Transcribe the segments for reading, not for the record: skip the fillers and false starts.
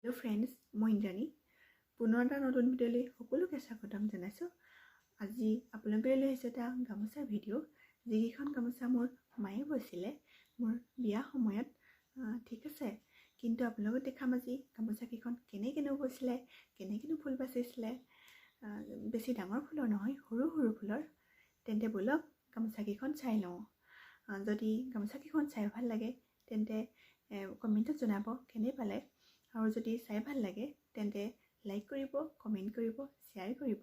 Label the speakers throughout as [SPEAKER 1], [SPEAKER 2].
[SPEAKER 1] Hello' friends, মই ইন্দ্ৰাণী পুনৰ এটা নতুন ভিডিঅ'লৈ সকলোকে স্বাগতম জনাইছোঁ। আজি আপোনালোকে লৈ আহিছোঁ এটা গামোচা ভিডিঅ', যিকেইখন গামোচা মোৰ মায়ে বৈছিলে মোৰ বিয়া সময়ত। ঠিক আছে, কিন্তু আপোনালোকক দেখাম আজি গামোচাকেইখন কেনেকৈ বৈছিলে, কেনেকৈ ফুল বাচিছিলে। বেছি ডাঙৰ ফুলৰ নহয়, সৰু সৰু ফুলৰ। তেন্তে ব'লক গামোচাকেইখন চাই লওঁ। যদি গামোচাকেইখন চাই ভাল লাগে তেন্তে কমেণ্টত জনাব কেনে পালে। আৰু যদি চাই ভাল লাগে তেন্তে লাইক কৰিব, কমেণ্ট কৰিব, শ্বেয়াৰ কৰিব।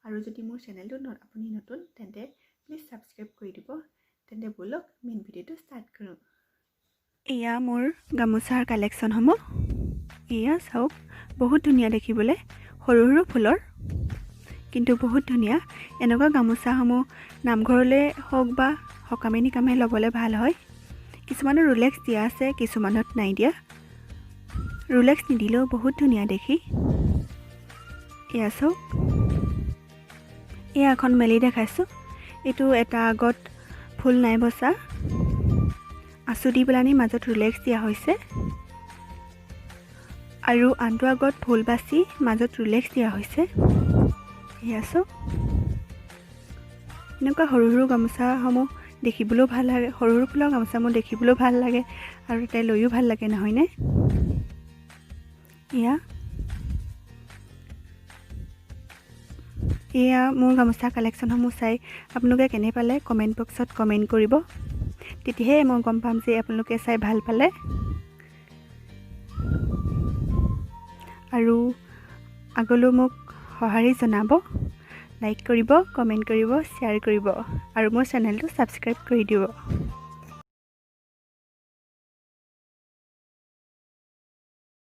[SPEAKER 1] আৰু যদি মোৰ চেনেলটো আপুনি নতুন তেন্তে প্লিজ ছাবস্ক্ৰাইব কৰি দিব। তেন্তে ব'লক মেইন ভিডিঅ'টো ষ্টাৰ্ট কৰোঁ। এয়া মোৰ গামোচাৰ কালেকশ্যনসমূহ। এয়া চাওক, বহুত ধুনীয়া দেখিবলৈ, সৰু সৰু ফুলৰ, কিন্তু বহুত ধুনীয়া। এনেকুৱা গামোচাসমূহ নামঘৰলৈ হওক বা সকামে নিকামে ল'বলৈ ভাল হয়। কিছুমানৰ ৰোলেক্স দিয়া আছে, কিছুমানত নাই দিয়া। ৰোলেক্স নিদিলেও বহুত ধুনীয়া দেখি। এয়া চাওক, এয়া এখন মেলি দেখাইছোঁ। এইটো এটা আগত ফুল নাই বচা, আঁচু দি পেলানি মাজত ৰোলেক্স দিয়া হৈছে, আৰু আনটো আগত ফুল বাচি মাজত ৰোলেক্স দিয়া হৈছে। এয়া চাওক, এনেকুৱা সৰু সৰু গামোচাসমূহ দেখিবলৈও ভাল লাগে। সৰু সৰু ফুলৰ গামোচাসমূহ দেখিবলৈও ভাল লাগে আৰু তাই লৈও ভাল লাগে, নহয়নে? এয়া মোৰ গামোচা কালেকশ্যনসমূহ চাই আপোনালোকে কেনে পালে কমেণ্ট বক্সত কমেণ্ট কৰিব। তেতিয়াহে মই গম পাম যে আপোনালোকে চাই ভাল পালে। আৰু আগলৈও মোক সঁহাৰি জনাব, লাইক কৰিব, কমেণ্ট কৰিব, শ্বেয়াৰ কৰিব, আৰু মোৰ চেনেলটো ছাবস্ক্ৰাইব কৰি দিব।